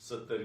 70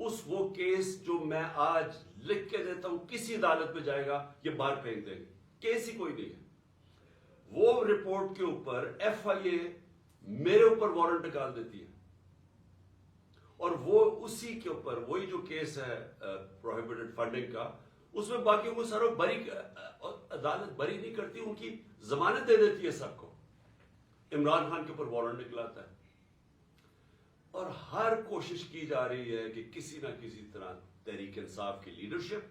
وہ کیس جو میں آج لکھ کے دیتا ہوں کسی عدالت میں جائے گا یہ باہر پھینک دیں گے، کیس ہی کوئی نہیں ہے۔ وہ رپورٹ کے اوپر ایف آئی اے میرے اوپر وارنٹ نکال دیتی ہے، اور وہ اسی کے اوپر وہی جو کیس ہے پروہیبٹڈ فنڈنگ کا، اس میں باقیوں کو ساروں عدالت بری نہیں کرتی، ان کی ضمانت دے دیتی ہے سب کو، عمران خان کے اوپر وارنٹ نکلاتا ہے، اور ہر کوشش کی جا رہی ہے کہ کسی نہ کسی طرح تحریک انصاف کی لیڈرشپ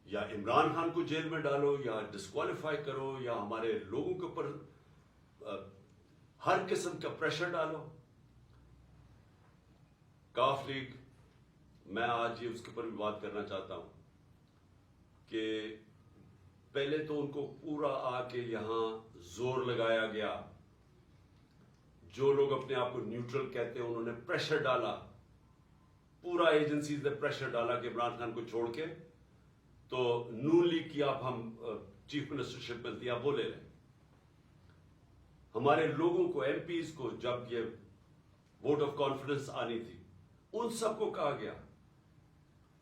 یا عمران خان کو جیل میں ڈالو یا ڈسکوالیفائی کرو یا ہمارے لوگوں کے اوپر ہر قسم کا پریشر ڈالو۔ کاف لیگ، میں آج یہ اس کے اوپر بھی بات کرنا چاہتا ہوں کہ پہلے تو ان کو پورا آ کے یہاں زور لگایا گیا، جو لوگ اپنے آپ کو نیوٹرل کہتے ہیں انہوں نے پریشر ڈالا، پورا ایجنسیز نے پریشر ڈالا کہ عمران خان کو چھوڑ کے تو نون لیگ کی آپ ہم چیف منسٹرشپ ملتی ہے آپ وہ لے لیں۔ ہمارے لوگوں کو، ایم پیز کو جب یہ ووٹ آف کانفیڈنس آنی تھی، ان سب کو کہا گیا،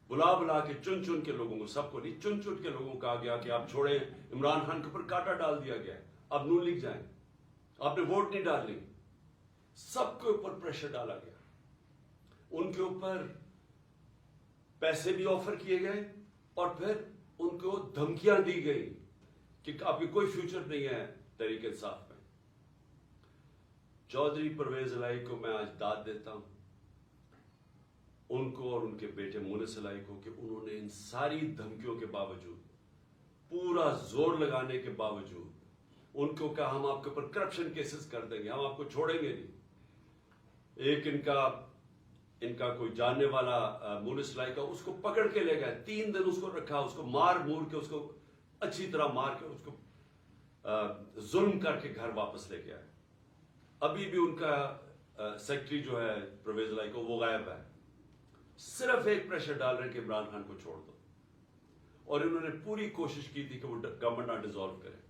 بلا کے چن چن کے لوگوں کو، سب کو نہیں، چن چن کے لوگوں کو کہا گیا کہ آپ چھوڑیں، عمران خان کے اوپر کانٹا ڈال دیا گیا، اب نون لیگ جائیں، آپ نے ووٹ نہیں ڈالنی، سب کے اوپر پریشر ڈالا گیا، ان کے اوپر پیسے بھی آفر کیے گئے اور پھر ان کو دھمکیاں دی گئی کہ آپ کی کوئی فیوچر نہیں ہے تحریک انصاف میں۔ چودھری پرویز الہی کو میں آج داد دیتا ہوں، ان کو اور ان کے بیٹے مونس الہی کو، کہ انہوں نے ان ساری دھمکیوں کے باوجود، پورا زور لگانے کے باوجود، ان کو کہا ہم آپ کے اوپر کرپشن کیسز کر دیں گے، ہم آپ کو چھوڑیں گے نہیں۔ ایک ان کا کوئی جاننے والا مونس الہی کا، اس کو پکڑ کے لے گئے، 3 دن اس کو رکھا، اس کو مار مور کے، اس کو اچھی طرح مار کے، اس کو ظلم کر کے گھر واپس لے کے آئے۔ ابھی بھی ان کا سیکٹری جو ہے پرویز الہی کو، وہ غائب ہے، صرف ایک پریشر ڈال رہے ہیں کہ عمران خان کو چھوڑ دو، اور انہوں نے پوری کوشش کی تھی کہ وہ گورنمنٹ نہ ڈیزالو کرے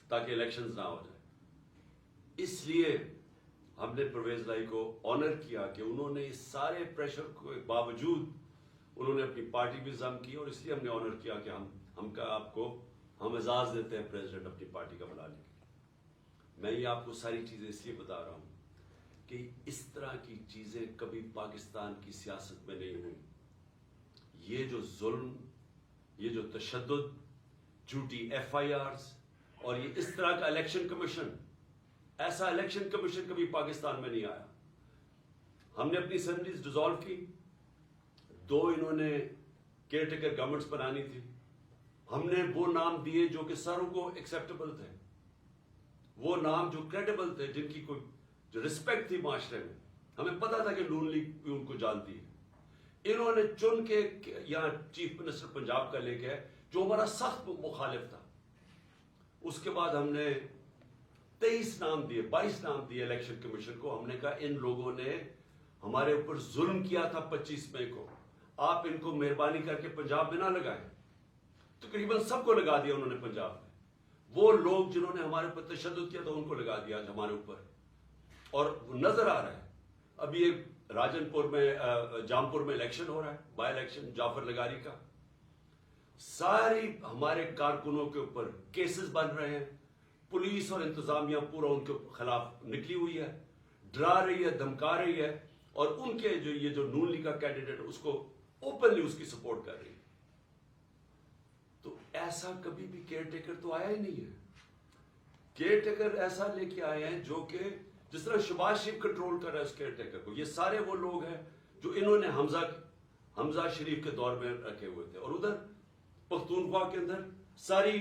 تاکہ الیکشنز نہ ہو جائے۔ اس لیے ہم نے پرویز الہی کو آنر کیا کہ انہوں نے اس سارے پریشر کے باوجود انہوں نے اپنی پارٹی بھی ضم کی، اور اس لیے ہم نے آنر کیا کہ ہم اعزاز دیتے ہیں پریزیڈنٹ اپنی پارٹی کا بنانے کے لیے۔ میں یہ آپ کو ساری چیزیں اس لیے بتا رہا ہوں کہ اس طرح کی چیزیں کبھی پاکستان کی سیاست میں نہیں ہوئی۔ یہ جو ظلم، یہ جو تشدد، جھوٹی ایف آئی آرز، اور یہ اس طرح کا الیکشن کمیشن، ایسا الیکشن کمیشن کبھی پاکستان میں نہیں آیا۔ ہم نے اپنی اسمبلیز ڈیزالو کی، 2 انہوں نے کیئر ٹیکر گورنمنٹس بنانی تھی، ہم نے وہ نام دیے جو کہ ساروں کو ایکسیپٹیبل تھے، وہ نام جو کریڈیبل تھے، جن کی کوئی جو رسپیکٹ تھی معاشرے میں، ہمیں پتا تھا کہ نون لیگ بھی ان کو جانتی ہے۔ انہوں نے چن کے یہاں چیف منسٹر پنجاب کا لے کے، جو ہمارا سخت مخالف تھا۔ اس کے بعد ہم نے 23 نام دیے، 22 نام دیے الیکشن کمیشن کو۔ ہم نے کہا ان لوگوں نے ہمارے اوپر ظلم کیا تھا 25 مئی کو، آپ ان کو مہربانی کر کے پنجاب میں نہ لگائیں۔ تقریباً سب کو لگا دیا انہوں نے پنجاب میں، وہ لوگ جنہوں نے ہمارے اوپر تشدد کیا تھا ان کو لگا دیا آج ہمارے اوپر، اور نظر آ رہا ہے۔ ابھی ایک راجن پور میں، جامپور میں الیکشن ہو رہا ہے، بائی الیکشن جعفر لگاری کا، ساری ہمارے کارکنوں کے اوپر کیسز بن رہے ہیں، پولیس اور انتظامیہ پورا ان کے خلاف نکلی ہوئی ہے، ڈرا رہی ہے، دھمکا رہی ہے، اور ان کے یہ جو نون لیگ کا کینڈیڈیٹ اس کو اوپنلی اس کی سپورٹ کر رہی ہے۔ تو ایسا کبھی بھی کیئر ٹیکر تو آیا ہی نہیں ہے۔ کیئر ٹیکر ایسا لے کے آئے ہیں جو کہ جس طرح شہباز شریف کنٹرول کر رہا ہے اس کیئر ٹیکر کو۔ یہ سارے وہ لوگ ہیں جو انہوں نے حمزہ شریف کے دور میں رکھے ہوئے تھے، اور ادھر پختونخوا کے اندر ساری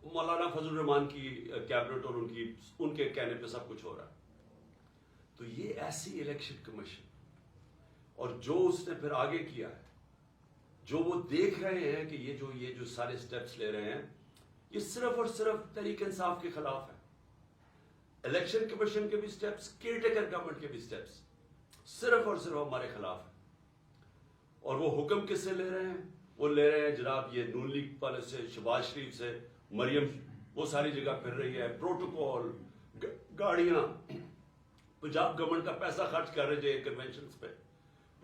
مولانا فضل الرحمان کی کیبنٹ اور ان کے کہنے پہ سب کچھ ہو رہا ہے۔ تو یہ ایسی الیکشن کمیشن، اور جو اس نے پھر آگے کیا ہے، جو وہ دیکھ رہے ہیں کہ یہ جو سارے سٹیپس لے رہے ہیں، یہ صرف اور صرف تحریک انصاف کے خلاف ہے۔ الیکشن کمیشن کے بھی سٹیپس، کیئر ٹیکر گورنمنٹ کے بھی سٹیپس صرف اور صرف ہمارے خلاف ہیں۔ اور وہ حکم کس سے لے رہے ہیں؟ وہ لے رہے ہیں جناب یہ نون لیگ والے سے، شہباز شریف سے، مریم وہ ساری جگہ پھر رہی ہے، پروٹوکول، گاڑیاں، پنجاب گورنمنٹ کا پیسہ خرچ کر رہے ہیں کنونشنز پہ،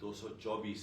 224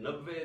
90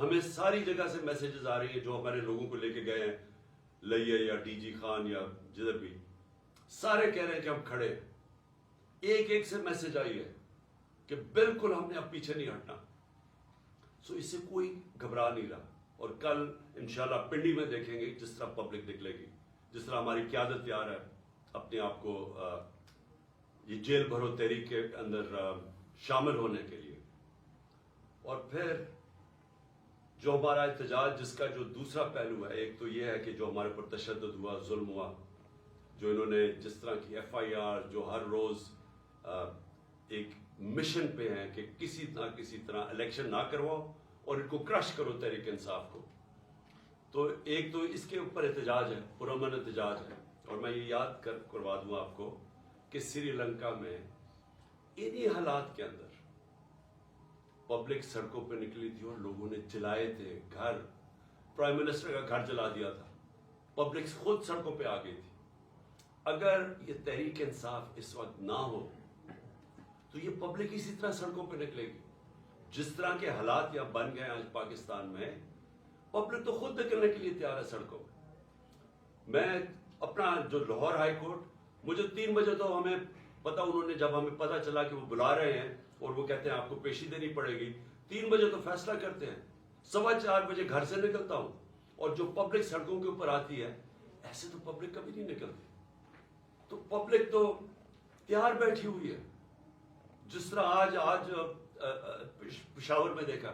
ہمیں ساری جگہ سے میسیجز آ رہی ہیں جو ہمارے لوگوں کو لے کے گئے ہیں لئیے یا ڈی جی خان یا جدھر بھی، سارے کہہ رہے ہیں کہ ہم کھڑے ہیں. ایک ایک سے میسج آئی ہے کہ بالکل ہم نے اب پیچھے نہیں ہٹنا. سو اس سے کوئی گھبرا نہیں رہا. اور کل انشاءاللہ پنڈی میں دیکھیں گے جس طرح پبلک نکلے گی، جس طرح ہماری قیادت تیار ہے اپنے آپ کو یہ جیل بھرو تحریک کے اندر شامل ہونے کے لیے. اور پھر جو ہمارا احتجاج جس کا جو دوسرا پہلو ہے، ایک تو یہ ہے کہ جو ہمارے پر تشدد ہوا، ظلم ہوا، جو انہوں نے جس طرح کی ایف آئی آر جو ہر روز ایک مشن پہ ہیں کہ کسی نہ کسی طرح الیکشن نہ کرواؤ اور ان کو کرش کرو تحریک انصاف کو. تو ایک تو اس کے اوپر احتجاج ہے، پرامن احتجاج ہے. اور میں یہ یاد کروا دوں آپ کو کہ سری لنکا میں انہی حالات کے اندر پبلک سڑکوں پہ نکلی تھی اور لوگوں نے جلائے تھے گھر، پرائم منسٹر کا گھر جلا دیا تھا، پبلک خود سڑکوں پہ آ گئی تھی. اگر یہ تحریک انصاف اس وقت نہ ہو تو یہ پبلک اسی طرح سڑکوں پہ نکلے گی. جس طرح کے حالات یہاں بن گئے آج پاکستان میں، پبلک تو خود نکلنے کے لیے تیار ہے سڑکوں پہ. میں اپنا جو لاہور ہائی کورٹ، مجھے 3 بجے تو ہمیں پتا، انہوں نے جب ہمیں پتا چلا کہ وہ بلا رہے ہیں اور وہ کہتے ہیں آپ کو پیشی دینی پڑے گی، 3 بجے تو فیصلہ کرتے ہیں. 4:15 بجے گھر سے نکلتا ہوں اور جو پبلک سڑکوں کے اوپر آتی ہے، ایسے تو پبلک کبھی نہیں نکلتی. تو پبلک تو تیار بیٹھی ہوئی ہے. جس طرح آج پشاور میں دیکھا،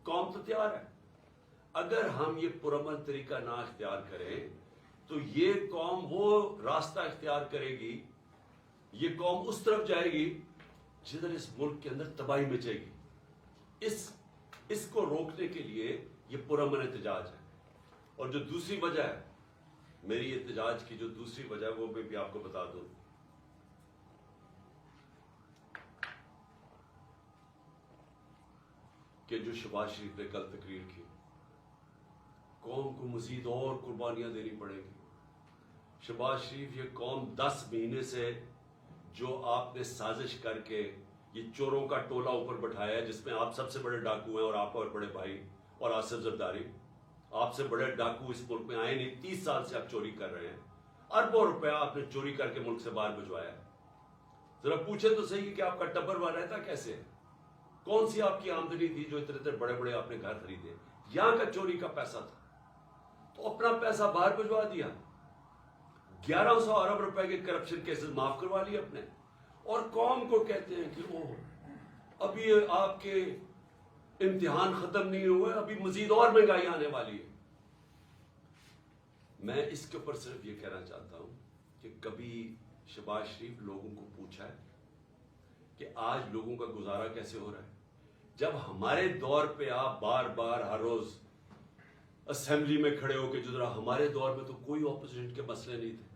قوم تو تیار ہے. اگر ہم یہ پرامن طریقہ نہ اختیار کریں تو یہ قوم وہ راستہ اختیار کرے گی، یہ قوم اس طرف جائے گی جدھر اس ملک کے اندر تباہی مچے گی. اس کو روکنے کے لیے یہ پرامن احتجاج ہے. اور جو دوسری وجہ ہے میری احتجاج کی، جو دوسری وجہ ہے وہ میں بھی آپ کو بتا دوں. کہ جو شہباز شریف نے کل تقریر کی، قوم کو مزید اور قربانیاں دینی پڑیں گی. شہباز شریف، یہ قوم 10 مہینے سے جو آپ نے سازش کر کے یہ چوروں کا ٹولہ اوپر بٹھایا ہے، جس میں آپ سب سے بڑے ڈاکو ہیں اور آپ اور بڑے بھائی اور آصف زرداری، آپ سے بڑے ڈاکو اس ملک میں آئے نہیں. 30 سال سے آپ چوری کر رہے ہیں، اربوں روپے آپ نے چوری کر کے ملک سے باہر بھجوایا ہے. ذرا پوچھیں تو صحیح کہ آپ کا ٹبر وہاں رہتا کیسے ہے؟ کون سی آپ کی آمدنی تھی جو اتنے بڑے بڑے آپ نے گھر خریدے؟ یہاں کا چوری کا پیسہ تھا تو اپنا پیسہ باہر بھجوا دیا. 1100 ارب روپے کے کرپشن کیسز معاف کروا لیے اپنے. اور قوم کو کہتے ہیں کہ وہ ابھی آپ کے امتحان ختم نہیں ہوئے، ابھی مزید اور مہنگائی آنے والی ہے. میں اس کے اوپر صرف یہ کہنا چاہتا ہوں کہ کبھی شہباز شریف لوگوں کو پوچھا ہے کہ آج لوگوں کا گزارا کیسے ہو رہا ہے؟ جب ہمارے دور پہ آپ بار بار ہر روز اسمبلی میں کھڑے ہو کے، جو ذرا ہمارے دور میں تو کوئی اپوزیشن کے مسئلے نہیں تھے.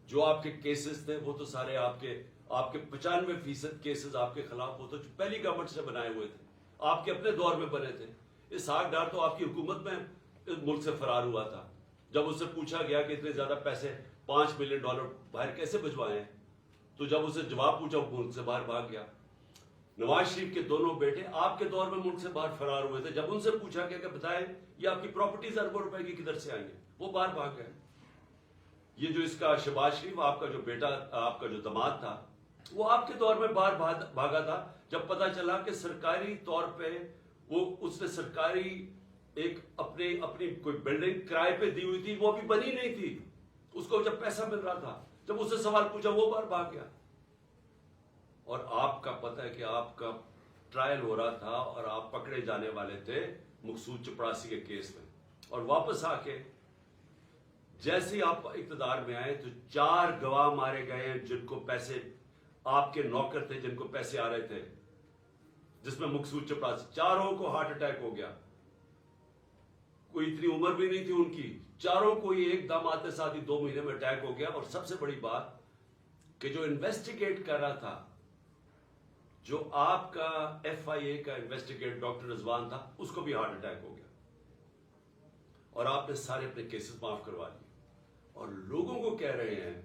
جو آپ کے کیسز تھے وہ تو سارے آپ کے 95% کیسز آپ کے خلاف وہ تو پہلی گورنمنٹ سے بنائے ہوئے تھے، آپ کے اپنے دور میں بنے تھے. اسحاق ڈار تو آپ کی حکومت میں ملک سے فرار ہوا تھا. جب اس سے پوچھا گیا کہ اتنے زیادہ پیسے $5 ملین باہر کیسے بھجوائے ہیں، تو جب اسے جواب پوچھا وہ ملک سے باہر بھاگ گیا. نواز شریف کے دونوں بیٹے آپ کے دور میں ملک سے باہر فرار ہوئے تھے. جب ان سے پوچھا گیا کہ بتائیں یہ آپ کی پراپرٹیز اربوں روپے کی کدھر سے آئیں گے، وہ باہر بھاگ گئے. یہ جو اس کا شہباز شریف، آپ کا جو بیٹا، آپ کا جو داماد تھا، وہ آپ کے دور میں باہر بھاگا تھا جب پتا چلا کہ سرکاری طور پہ اس نے سرکاری ایک اپنی کوئی بلڈنگ کرائے پہ دی ہوئی تھی، وہ ابھی بنی نہیں تھی. اس کو جب پیسہ مل رہا تھا، جب اس سے سوال پوچھا وہ باہر بھاگ گیا. اور آپ کا پتہ ہے کہ آپ کا ٹرائل ہو رہا تھا اور آپ پکڑے جانے والے تھے مقصود چپڑاسی کے کیس میں. اور واپس آ کے جیسے ہی آپ اقتدار میں آئے تو 4 گواہ مارے گئے ہیں جن کو پیسے، آپ کے نوکر تھے جن کو پیسے آ رہے تھے، جس میں مقصود چپڑاسی، 4 کو ہارٹ اٹیک ہو گیا. کوئی اتنی عمر بھی نہیں تھی ان کی، 4 کو ہی ایک دم آتے ساتھ ہی 2 مہینے میں اٹیک ہو گیا. اور سب سے بڑی بات کہ جو انویسٹیگیٹ کر رہا تھا، جو آپ کا FIA کا انویسٹیگیٹ ڈاکٹر رضوان تھا، اس کو بھی ہارٹ اٹیک ہو گیا. اور آپ نے سارے اپنے کیسز معاف کروا لیے اور لوگوں کو کہہ رہے ہیں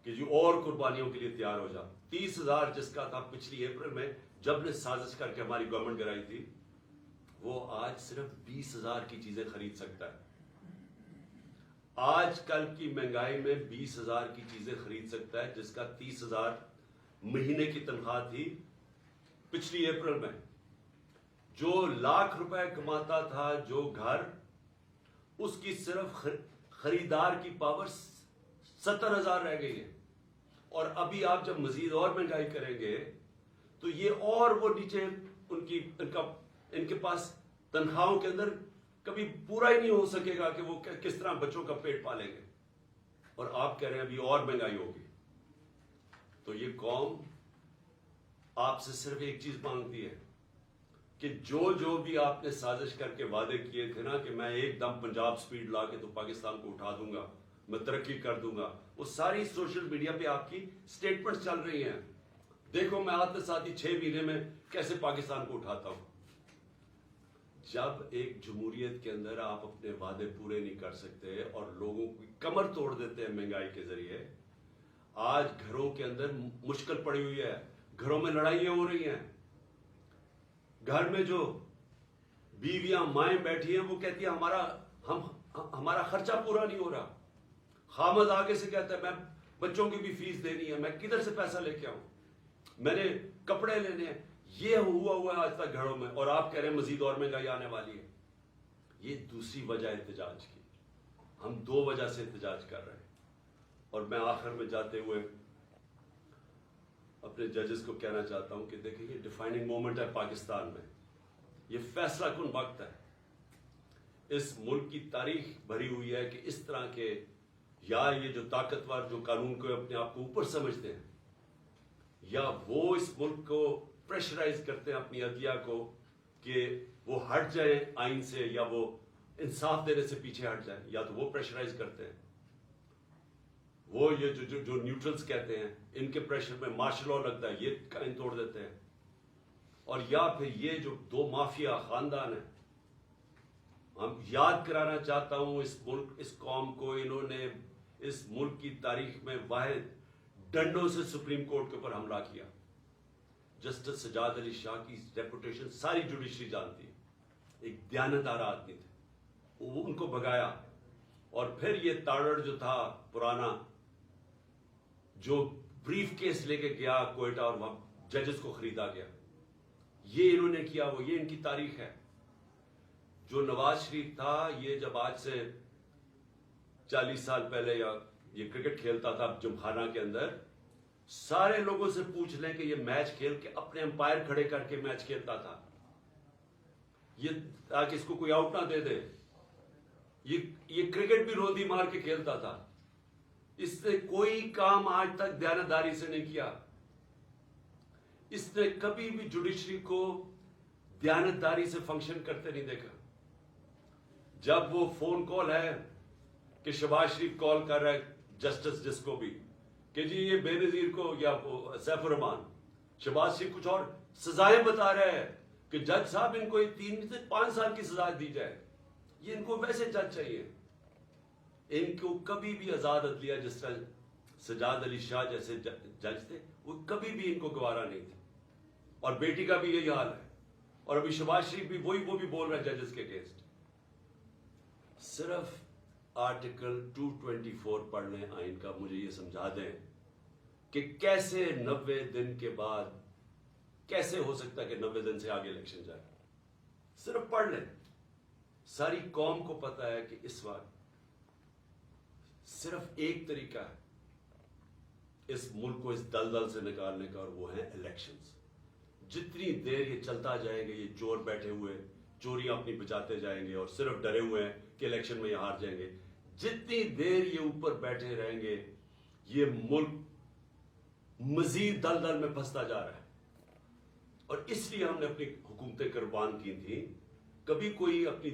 کہ جو اور قربانیوں کے لیے تیار ہو جا. 30,000 جس کا تھا پچھلی اپریل میں جب نے سازش کر کے ہماری گورنمنٹ گرائی تھی، وہ آج صرف 20,000 کی چیزیں خرید سکتا ہے. آج کل کی مہنگائی میں 20,000 کی چیزیں خرید سکتا ہے جس کا 30,000 مہینے کی تنخواہ تھی پچھلی اپریل میں. جو لاکھ روپے کماتا تھا جو گھر، اس کی صرف خریدار کی پاور 70,000 رہ گئی ہے. اور ابھی آپ جب مزید اور مہنگائی کریں گے تو یہ اور وہ نیچے ان کے پاس تنخواہوں کے اندر کبھی پورا ہی نہیں ہو سکے گا کہ وہ کس طرح بچوں کا پیٹ پالیں گے. اور آپ کہہ رہے ہیں ابھی اور مہنگائی ہوگی. تو یہ قوم آپ سے صرف ایک چیز مانگتی ہے کہ جو بھی آپ نے سازش کر کے وعدے کیے تھے نا کہ میں ایک دم پنجاب سپیڈ لا کے تو پاکستان کو اٹھا دوں گا، میں ترقی کر دوں گا، وہ ساری سوشل میڈیا پہ آپ کی سٹیٹمنٹس چل رہی ہیں. دیکھو میں آتے ساتھ ہی 6 مہینے میں کیسے پاکستان کو اٹھاتا ہوں. جب ایک جمہوریت کے اندر آپ اپنے وعدے پورے نہیں کر سکتے اور لوگوں کی کمر توڑ دیتے ہیں مہنگائی کے ذریعے، آج گھروں کے اندر مشکل پڑی ہوئی ہے، گھروں میں لڑائیاں ہو رہی ہیں. گھر میں جو بیویاں مائیں بیٹھی ہیں وہ کہتی ہیں ہمارا خرچہ پورا نہیں ہو رہا. خامد آگے سے کہتا ہے میں بچوں کی بھی فیس دینی ہے، میں کدھر سے پیسہ لے کے آؤں، میں نے کپڑے لینے ہیں. یہ ہوا ہے آج تک گھروں میں، اور آپ کہہ رہے ہیں مزید اور مہنگائی آنے والی ہے. یہ دوسری وجہ احتجاج کی. ہم 2 وجہ سے احتجاج کر رہے ہیں. اور میں آخر میں جاتے ہوئے اپنے ججز کو کہنا چاہتا ہوں کہ دیکھیں یہ ڈیفائننگ مومنٹ ہے پاکستان میں، یہ فیصلہ کن وقت ہے. اس ملک کی تاریخ بھری ہوئی ہے کہ اس طرح کے یا یہ جو طاقتور جو قانون کو اپنے آپ کو اوپر سمجھتے ہیں، یا وہ اس ملک کو پریشرائز کرتے ہیں اپنی عدلیہ کو کہ وہ ہٹ جائیں آئین سے، یا وہ انصاف دینے سے پیچھے ہٹ جائیں، یا تو وہ پریشرائز کرتے ہیں. وہ یہ جو نیوٹرلز کہتے ہیں ان کے پریشر میں مارشل لا لگتا ہے، یہ قائم توڑ دیتے ہیں. اور یا پھر یہ جو 2 مافیا خاندان ہیں، ہم یاد کرانا چاہتا ہوں اس ملک اس قوم کو، انہوں نے اس ملک کی تاریخ میں واحد ڈنڈوں سے سپریم کورٹ کے اوپر حملہ کیا. جسٹس سجاد علی شاہ کی ریپوٹیشن ساری جوڈیشری جانتی ہے. ایک دیانتدار آدمی تھے، وہ ان کو بھگایا. اور پھر یہ تاڑڑ جو تھا پرانا، جو بریف کیس لے کے گیا کوئٹہ اور وہاں ججز کو خریدا گیا، یہ انہوں نے کیا. وہ یہ ان کی تاریخ ہے. جو نواز شریف تھا، یہ جب آج سے 40 سال پہلے یا یہ کرکٹ کھیلتا تھا جمخانہ کے اندر، سارے لوگوں سے پوچھ لیں کہ یہ میچ کھیل کے اپنے امپائر کھڑے کر کے میچ کھیلتا تھا، یہ تاکہ اس کو کوئی آؤٹ نہ دے دے. یہ کرکٹ بھی روندی مار کے کھیلتا تھا. اس نے کوئی کام آج تک دیانتداری سے نہیں کیا. اس نے کبھی بھی جوڈیشری کو دیانتداری سے فنکشن کرتے نہیں دیکھا. جب وہ فون کال ہے کہ شہباز شریف کال کر رہا ہے جسٹس جس کو بھی کہ جی یہ بے نظیر کو یا سیف الرحمان، شہباز شریف کچھ اور سزائیں بتا رہے ہیں کہ جج صاحب ان کو 3 سے 5 سال کی سزا دی جائے. یہ ان کو ویسے جج چاہیے. ان کو کبھی بھی آزاد عدلیہ، جس طرح سجاد علی شاہ جیسے جج تھے، وہ کبھی بھی ان کو گوارا نہیں تھے. اور بیٹی کا بھی یہی حال ہے. اور ابھی شہباز شریف بھی وہ بھی بول رہا ہے ججز کے اگینسٹ. صرف آرٹیکل 224 پڑھ لیں آئین کا، مجھے یہ سمجھا دیں کہ کیسے 90 دن کے بعد کیسے ہو سکتا ہے کہ 90 دن سے آگے الیکشن جائے. صرف پڑھ لیں. ساری قوم کو پتا ہے کہ اس وقت صرف ایک طریقہ ہے اس ملک کو اس دلدل سے نکالنے کا، اور وہ ہیں الیکشنز. جتنی دیر یہ چلتا جائے گا، یہ چور بیٹھے ہوئے چوریاں اپنی بچاتے جائیں گے اور صرف ڈرے ہوئے ہیں کہ الیکشن میں یہ ہار جائیں گے، جتنی دیر یہ اوپر بیٹھے رہیں گے یہ ملک مزید دلدل میں پھنستا جا رہا ہے. اور اس لیے ہم نے اپنی حکومتیں قربان کی تھیں. کبھی کوئی اپنی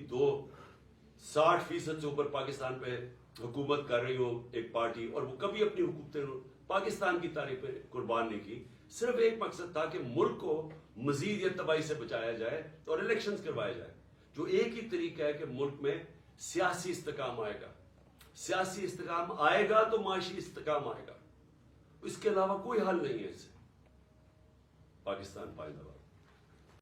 60% سے اوپر پاکستان پہ حکومت کر رہی ہو ایک پارٹی، اور وہ کبھی اپنی حکومتیں پاکستان کی تاریخ پہ قربان نہیں کی. صرف ایک مقصد تھا کہ ملک کو مزید یہ تباہی سے بچایا جائے اور الیکشنز کروائے جائے. جو ایک ہی طریقہ ہے کہ ملک میں سیاسی استحکام آئے گا. سیاسی استحکام آئے گا تو معاشی استحکام آئے گا. اس کے علاوہ کوئی حل نہیں ہے اس سے. پاکستان پائندہ.